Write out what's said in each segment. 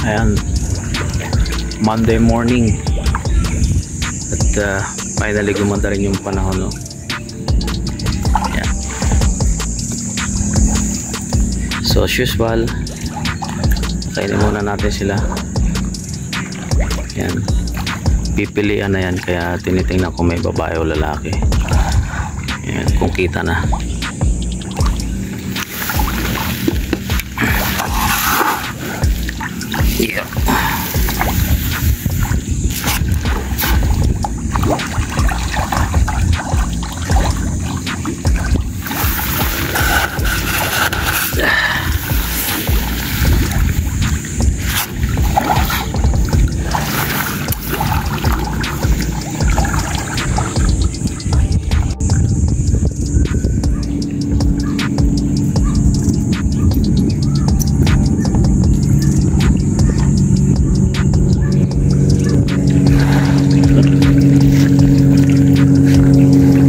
Ayan, Monday morning at finally gumanda rin yung panahon, no? Ayan. So as usual, kainin muna natin sila. Ayan, pipilian na yan, kaya tinitingnan ko may babae o lalaki. Ayan, kung kita na. Yeah.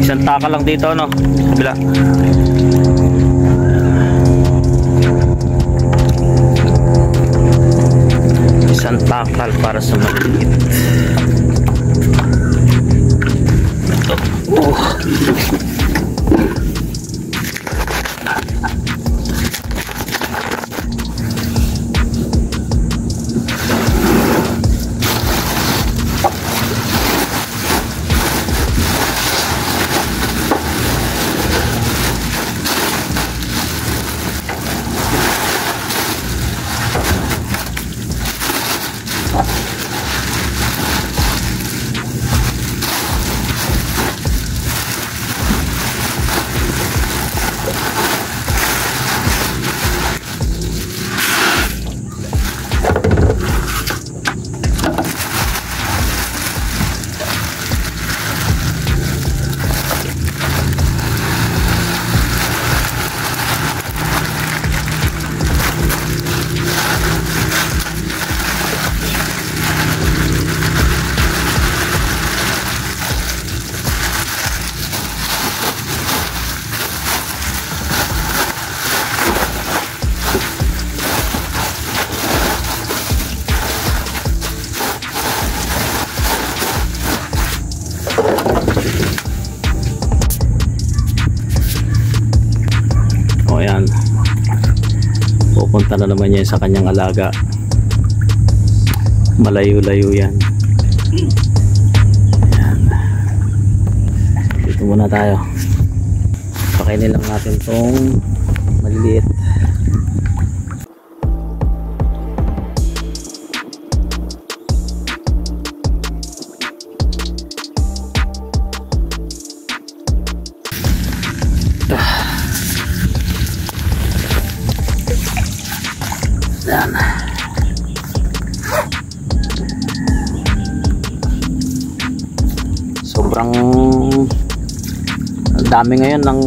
Isang taka lang dito, no? Bila. Isang takal para sa maliit. Ito. Ayan, pupunta na naman yan sa kanyang alaga. Malayo-layo yan. Ayan. Dito muna tayo. Pakainin lang natin tong maliliit. Yan. Sobrang dami ngayon ng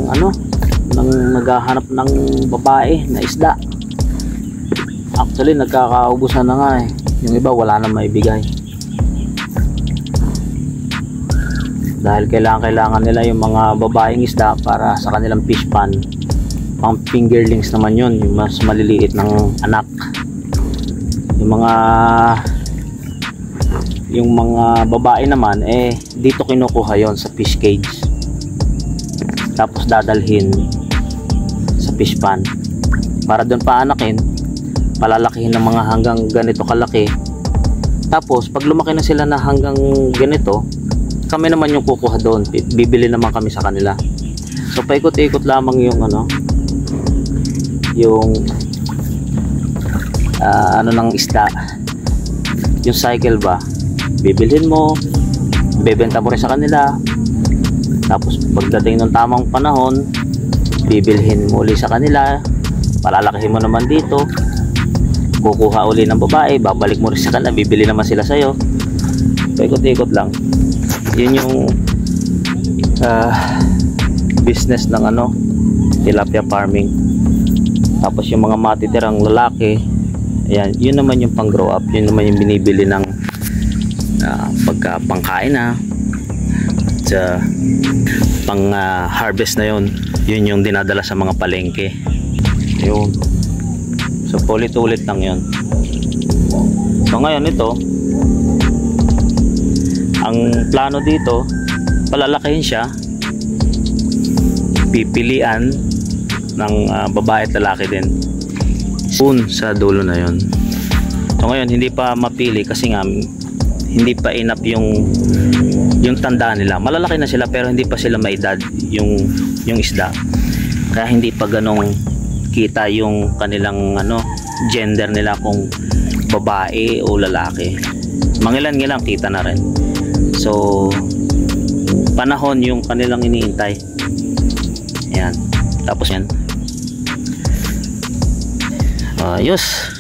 ng naghahanap ng babae na isda. Actually nagkakaubusan na nga eh. Yung iba wala na maibigay. Dahil kailangan nila yung mga babaeng isda para sa kanilang fish pan. Pang fingerlings naman yun, yung mas maliliit ng anak. Yung mga babae naman dito kinukuha yon sa fish cage, tapos dadalhin sa fish pan para doon paanakin, palalakihin ng mga hanggang ganito kalaki. Tapos pag lumaki na sila na hanggang ganito, kami naman yung kukuha doon, bibili naman kami sa kanila. So paikot-ikot lamang yung yung ng isda, yung cycle ba, bibilhin mo, bebenta mo rin sa kanila, tapos pagdating ng tamang panahon bibilhin mo uli sa kanila, palalakihin mo naman dito, kukuha uli ng babae, babalik mo rin sa kanila, bibili naman sila sa'yo. Paikot-ikot lang. Yun yung business ng tilapia farming. Tapos yung mga matitirang lalaki, ayan, yun naman yung pang grow up, yun naman yung binibili ng pagka pangkain na sa pang harvest na yun yung dinadala sa mga palengke. Yun. So paulit-ulit lang yun. So ngayon ito, ang plano dito, palalakihin siya, pipilian ng babae at lalaki din soon sa dulo na yon. So ngayon hindi pa mapili kasi nga hindi pa enough yung tanda nila. Malalaki na sila pero hindi pa sila maedad yung isda, kaya hindi pa ganong kita yung kanilang gender nila kung babae o lalaki. Mangilan-ngilan kita na rin. So panahon yung kanilang iniintay. Yan. Tapos yan. Ayos.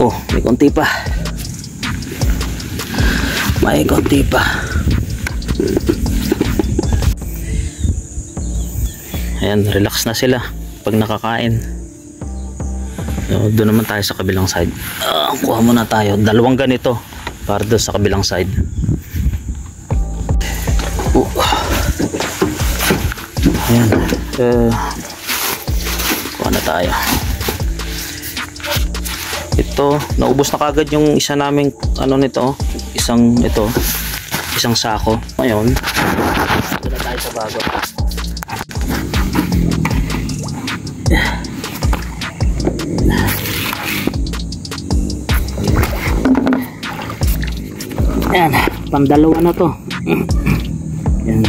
Oh, may konti pa. May konti pa. Ayan, relax na sila pag nakakain. So, doon naman tayo sa kabilang side. Kuha muna tayo. Dalawang ganito para doon sa kabilang side. Ayan. Kuha na tayo. Ito, naubos na kagad yung isa naming nito, isang sako. Ngayon, ito na tayo sa bago. Ayan, pang-dalawa na to. Ayan.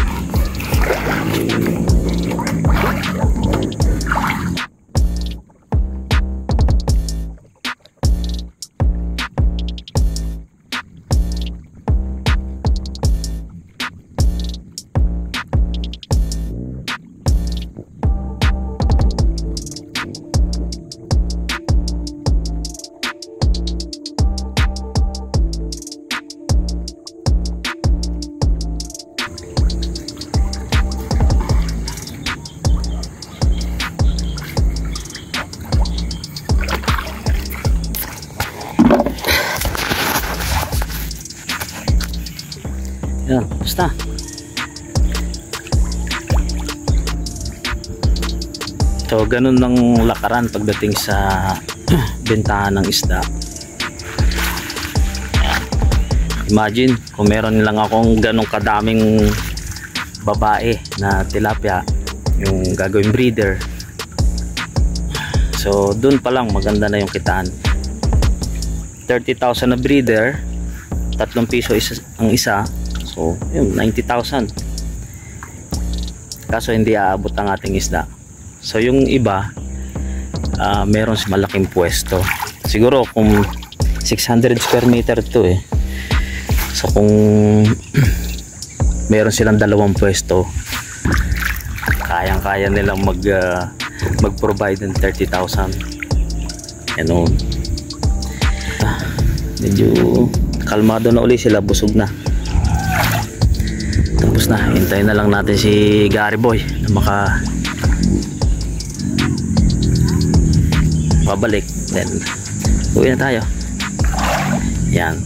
Yan, basta. So, ganun ng lakaran pagdating sa bentahan ng isda. Yan. Imagine, kung meron lang akong ganun kadaming babae na tilapia, yung gagawing breeder. So, dun pa lang maganda na yung kitaan. 30,000 na breeder, 3 piso ang isa. So, yun, 90,000. Kaso hindi aabot ang ating isda. So, yung iba, meron sa malaking pwesto. Siguro kung 600 square meter to eh. So, kung meron silang 2 pwesto, kayang-kaya nilang mag-provide ng 30,000. Ano? Medyo kalmado na uli sila, busog na. Tapos na, hintayin na lang natin si Gary Boy na makabalik, then uwi na tayo. Yan.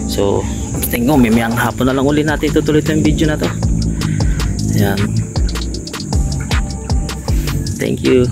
So, tingnan mo, mimayang hapon na lang uli natin tutuloy yung video na to. Yan. Thank you.